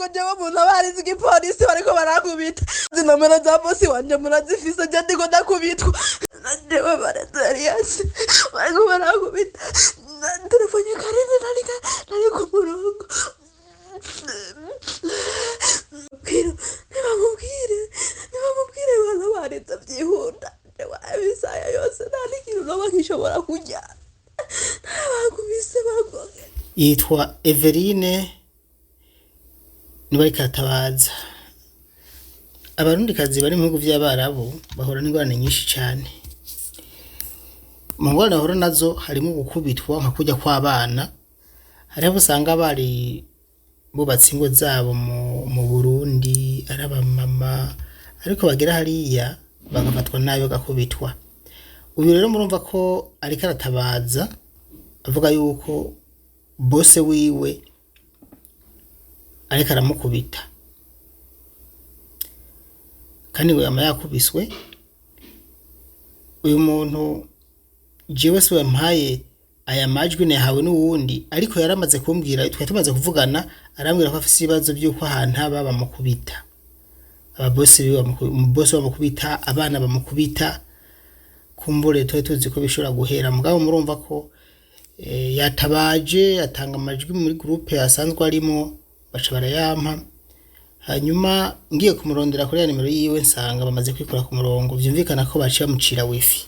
ndakubitwa jewe umuntu abarizi igipolisi bariko barakubita zinomero za bosi wanje murazifise je ndiko ndakubitwa jewe barazariyasi bariko barakubita telefone Karine nari ku murongo ntibamubwire bana baretse byihuta bisaya yose nta n'ikintu noba nkishobora kurya bakubise bagoge. Yitwa Everine niwe ariko aratabaza. Abarundikazi bari mu bihugu by'Abarabu bahora n'ingorane nyinshi cyane. Mu ngorane bahora nazo harimo gukubitwa nka kujya kw'abana. Hariho usanga bari bubatse ingo zabo mu Burundi ari abamama ariko bagera hariya bagafatwa nayo gakubitwa. Uyu rero murumva ko ariko aratabaza avuga yuko bose wiwe ariko aramukubita kandi ngo yama yakubiswe. Uyu muntu jewe se wampaye aya majwi nahawe n'uwundi ariko yaramaze kumbwira twa tumaze kuvugana arambwira ko afite ibibazo by'uko ahantu aba bamukubita ababosi biwe bamukubita abana bamukubita kumbure tuzi ko bishobora guhera mugabo murumva ko yatabaje atanga amajwi muri groupe yasanzwe arimo baca barayampa hanyuma ngiye kumurondera kuri ya nimero yiwe nsanga bamaze kwikora ku murongo byumvikana ko baciye bamucira wifi.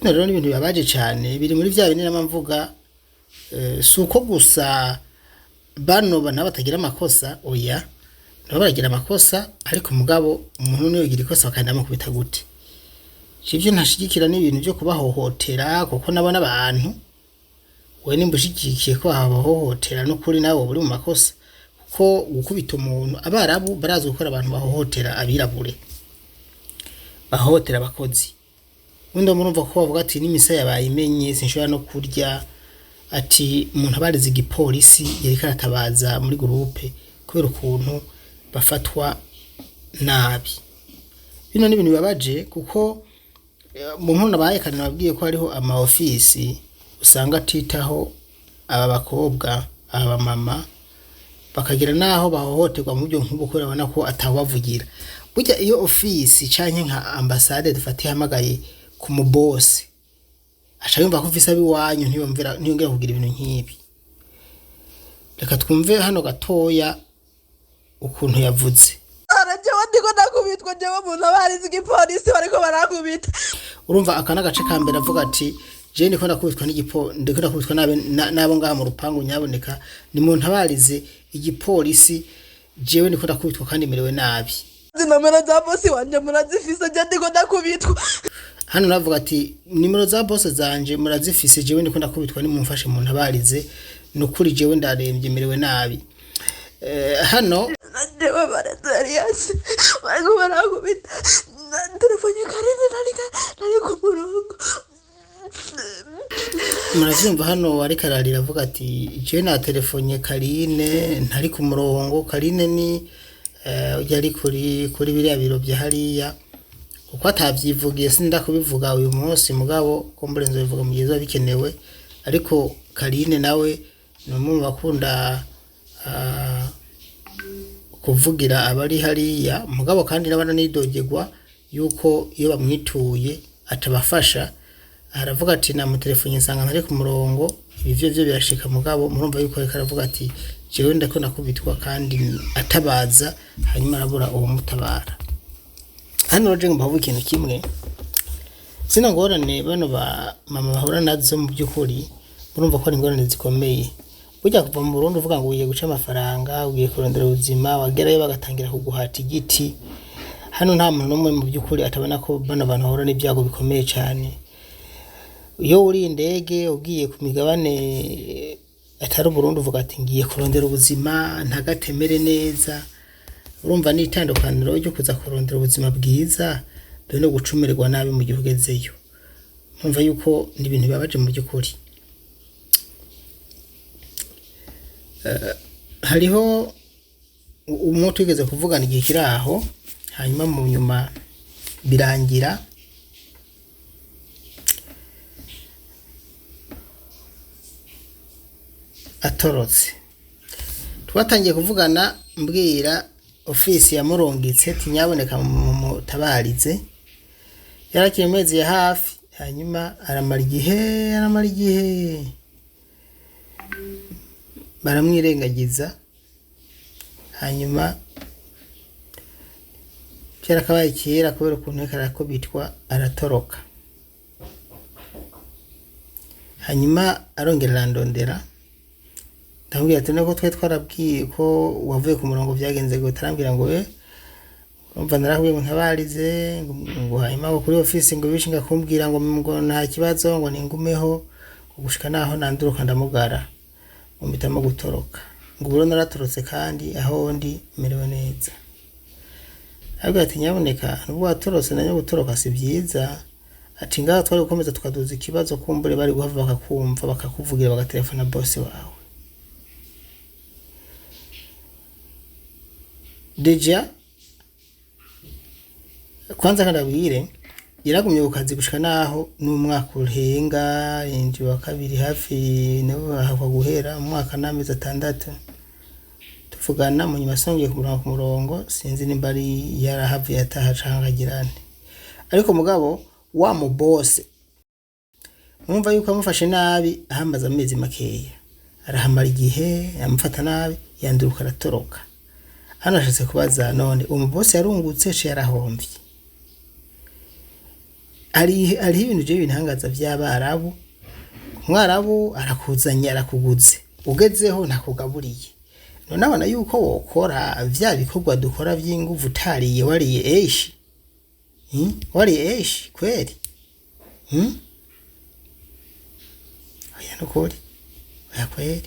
Rero n'ibintu bibabaje cyane biri muri vya binini n'amvuga suko gusa bano bana batagira amakosa oya nabo baragira amakosa ariko mugabo umuntu niyo yigira ikosa bakanda mukubita gute. Sivyo ntashigikira n'ibintu byo kubahohotera kuko nabona abantu we nimbushigikiye ko abahohotera no kuri nabo buri mu makosa kuko gukubita umuntu Abarabu barazi gukora abantu bahohotera abirabure bahohotera abakozi. Wenda murumva ko bavuga ati n'imisa yabayimenye sinshobora no kurya ati umuntu abariza igipolisi yereka aratabaza muri groupe kubera ukuntu bafatwa nabi. Bino ni ibintu bibabaje kuko mu nkuru nabayekana nababwiye ko hariho ama office usanga atitaho aba bakobwa aba mama bakagira naho bahohoterwa mu byo nk'ubu ko urabona ko atawavugira. Burya iyo office canke nka ambassade dufatiye hamagaye ku mubosi ashayumva ko ufise abiwanyu ntiyongera kugira ibintu nk'ibi. Reka twumve hano gatoya ukuntu yavuze. Jewe ndiko ndakubitwa jewe umuntu abarizi igipolisi bariko barakubita. Urumva akana gace ka mbere avuga ati je ndiko ndakubitwa ndiko ndakubitwa nabo ngaha mu rupangu nyaboneka ni muntu abarize igipolisi jewe ndiko ndakubitwa kandi merewe nabi. Zinomero za bosi wanje murazifise je ndiko ndakubitwa. Hano navuga ati nimero za boss zanje murazifise jewe ndiko ndakubitwa ni mumfashe muntu abarize nukuri jewe ndarembye merewe nabi. Hano jewe barazariyasi bariko barakubita telefone Karine nari ku murongo. Muravyumva hano ariko ararira avuga ati jewe na telefone Karine ntari ku murongo. Karine ni yari kuri biriya biro bya hariya kuko atavyivugiye sinda kubivuga uyu munsi mugabo ko mburenzo bivuga mu gihe bikenewe ariko Karine nawe ni umwe mu bakunda kuvugira abari hariya mugabo kandi nabana nidogegwa yuko iyo bamwituye atabafasha aravuga ati na mu telefone nsanga ntari ku murongo ibi byo birashika mugabo murumva yuko reka aravuga ati jewe ndako nakubitwa kandi atabaza hanyuma arabura uwo mutabara. Hano roje mbavuga ikintu kimwe sina ngorane bano ba mama bahora nazo mu byukuri murumva ko ari ingorane zikomeye. Burya kuva mu Burundi uvuga ngo ugiye guca amafaranga ugiye kurondera ubuzima wagerayo bagatangira kuguhata igiti. Hano nta muntu n'umwe mu byukuri atabona ko bano bantu bahora n'ibyago bikomeye cyane. Iyo uri indege ugiye ku migabane atari Burundi uvuga ati ngiye kurondera ubuzima ntagatemere neza. Urumva ni itandukaniro ryo kuza kurondera ubuzima bwiza no gucumirwa nabi mu gihugu gezeyo. Umva yuko ni ibintu bibabaje mu byukuri. Hariho umuntu wigeze kuvugana igihe kiraho hanyuma mu nyuma birangira atorotse. twatangiye kuvugana mbwira ofisi yamurungitse tinyaboneka mutabarize yarakiye mezi ya hafi hanyuma aramara igihe baramwirengagiza hanyuma byarakabaye kera kubera ukuntu karakubitwa aratoroka hanyuma arongera arandondera ndamubwira ati nako twe twarabwiye ko wavuye ku murongo byagenze ngo tarambira ngo we umva narahubye ngo ntabarize ngo hanyuma kuri office ngo bishinga kumbwira ngo nta kibazo ngo ningumeho gushika naho nanduruka ndamugara umpitamo gutoroka ngo buro naratorotse kandi aho ndi merewe neza ariko ati nyaboneka nubwo watorotse nanyo gutoroka si byiza ati ngaho twari gukomeza tukaduza ikibazo kumbure bari guhava bakakumva bakakuvugira bagatelefona boss wawe deja kwanza karabwire yaragumye gukazi gushika naho n'umwaka urenga inji wa kabiri hafi nabo bahava guhera umwaka n'amezi 6 tuvugana mu nyuma songiye ku murongo sinzi nimba ari yarahavuye ataha cangagirane ariko mugabo wa mu boss mwumva yuko amufashe nabi ahamaze amezi makeya arahamara igihe yamufata nabi yanduruka aratoroka hano ashatse kubaza none umu boss yarungutse ce yarahombye ari ibintu je bintangaza by'abarabu umwarabu arakuzanye arakuguze ugezeho nakugaburiye none abana yuko wokora vya bikorwa dukora by'inguvu tariye wariye eshi wariye eshi kweli aya nukuri aya kweli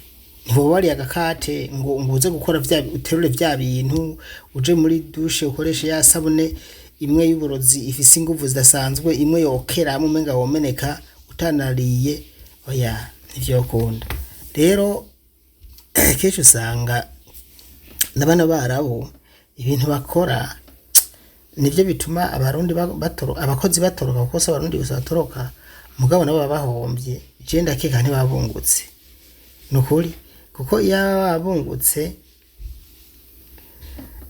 niho wari agakate ngo nguze gukora vya uterure vya bintu uje muri douche ukoreshe ya sabune imwe y'uburozi ifise inguvu zidasanzwe imwe yokera mu menga womeneka utanariye oya nivyo ukunda rero kesho usanga nabana barabo ibintu bakora nivyo bituma abarundi abakozi batoroka kuko abarundi gusa batoroka mugabo nabo babahombye je ndakeka ntibabungutse nukuri kuko yabungutse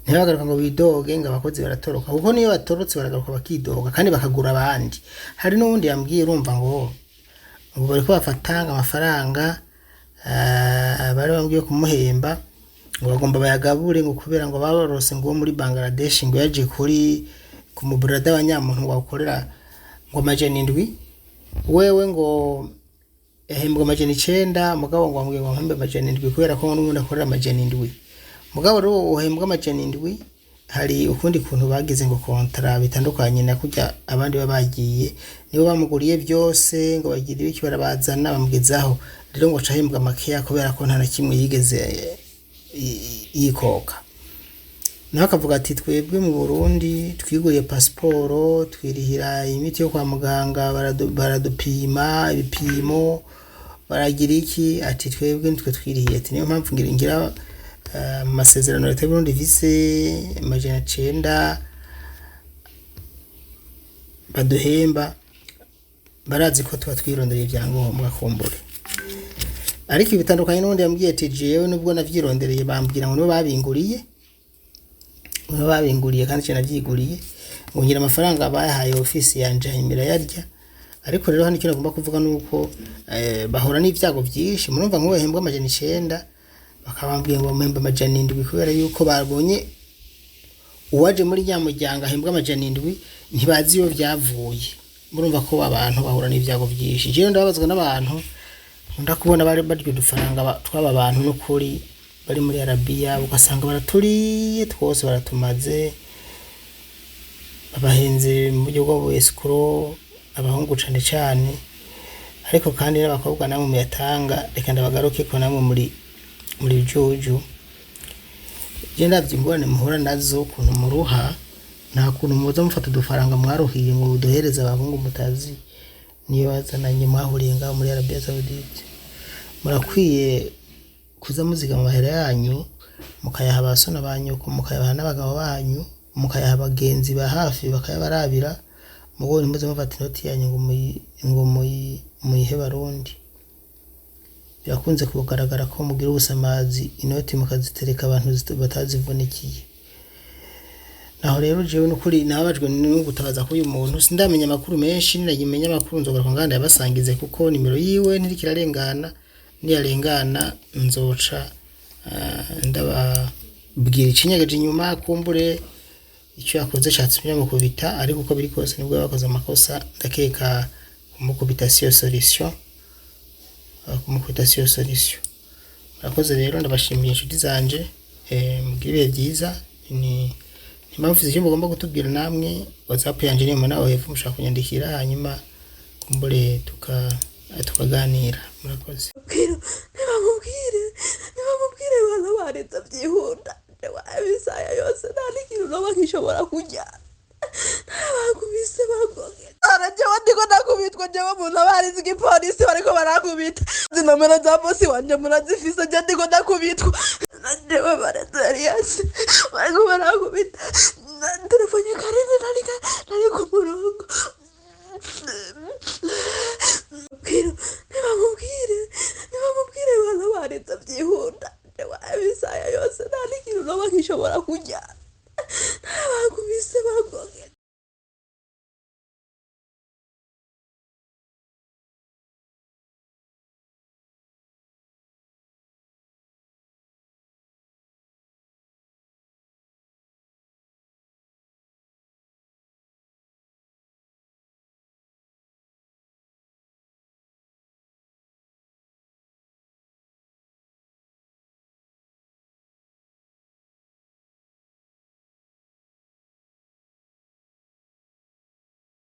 ntibagaruka ngo bidoge ngo abakozi baratoroka kuko niyo batorotse baragaruka bakidoga kandi bakagura abandi hari n'ubundi yambwiye urumva ngo bari ko bafatanga amafaranga bari bambwiye kumuhemba ngo bagomba bayagabure ngo kubera ngo babarose ngo muri Bangladesh ngo yaje kuri ku mubrada abanyamuntu ngo akorera ngo amajana 7 wewe ngo ehembwa amajana 9 mugabo ngo ambwiye ngo mpembe amajana 7 kubera ko n'umuntu akorera amajana 7 mugabo rero uhembwa amajana 7 hari ukundi kuntu bagize ngo kontra bitandukanye na kujya abandi babagiye nibo bamuguriye byose ngo bagire iki barabazana bamugezaho rero ngo cahembwa makeya kubera ko nta na kimwe yigeze yikoka naho akavuga ati twebwe mu Burundi twiguriye pasiporo twirihira imiti yo kwa muganga baradupima ibipimo baragira iki ati twebwe nitwe twirihiye ati niyo mpamvu ngira amasezerano leta y'u Burundi vise amajana 9 baduhemba barazi ko tuba twirondera ibyangombwa kumbure ariko ibitandukanye n'undi yambwiye ati jewe nubwo navyirondereye bambwira ngo no babinguriye kandi cyane navyiguriye ngo ngira amafaranga bayahaye office yanje hanyimira yarya ariko rero hano kinagomba kuvuga nuko bahora n'ivyago byinshi murumva ngo bahembwa amajana 9 bakabambwiye ngo mpemba amajana 7 kubera yuko babonye uwaje muri ya muryango ahembwa amajana 7 ntibazi yo byavuye murumva ko abantu bahura n'ivyago byinshi je ndababazwa n'abantu ndakubona bari baryo dufaranga twaba abantu no kuri bari muri Arabia ugasanga baraturiye twose baratumaze abahenze mu buryo bwo escrow abahungu cyane ariko kandi n'abakobwa namwe muyatanga reka ndabagaruke ko namwe muri jojo je ndavyingorane muhora nazo kuntu muruha nta kuntu muza mufata dufaranga mwaruhiye ngo duhereza abahungu mutazi niyo bazananye mwahuriye ngaho muri Arabia Saudite murakwiye kuza muziga mu mahera yanyu mukayaha abasona banyu mukayaha n'abagabo banyu mukayaha abagenzi ba hafi bakayabarabira mugore muze mufata inoti yanyu ngo muyihe barundi birakunze kugaragara ko mugira ubusamazi inoti mukazitereka abantu batazivunikiye. Naho rero jewe n'ukuri nabajwe no gutabaza ko uyu muntu sindamenya amakuru menshi, ninagimenya amakuru nzogaruka nganda yabasangize kuko nimero yiwe ntirikirarengana, niyarengana nzoca ndababwira icinyegeje inyuma kumbure icyo yakoze cyatumye mukubita, ariko uko biri kose nibwo bakoze amakosa ndakeka kumukubita siyo solution, murakoze rero ndabashimiye inshuti zanje, mugire ibihe byiza. Ni impamvu icyo mugomba kutubwira namwe, WhatsApp yanje niyo nawe hepfo mushaka kunyandikira, hanyuma kumbure tukaganira. Murakoze. Ntibamubwire bana baretse byihuta bisaya yose nta n'ikintu naba nkishobora kujya ntabakubise bagoge arajewe ndiko ndakubitwa jewe umuntu abarizi igipolisi bariko barakubita nomero za bosi wanje murazifise je ndiko ndakubitwa jewe barazariyase bariko barakubita telefone karine nari ku murongo. Ntibamubwire bana baretse byihuta bisaya yose nta n'ikintu naba nkishobora kujya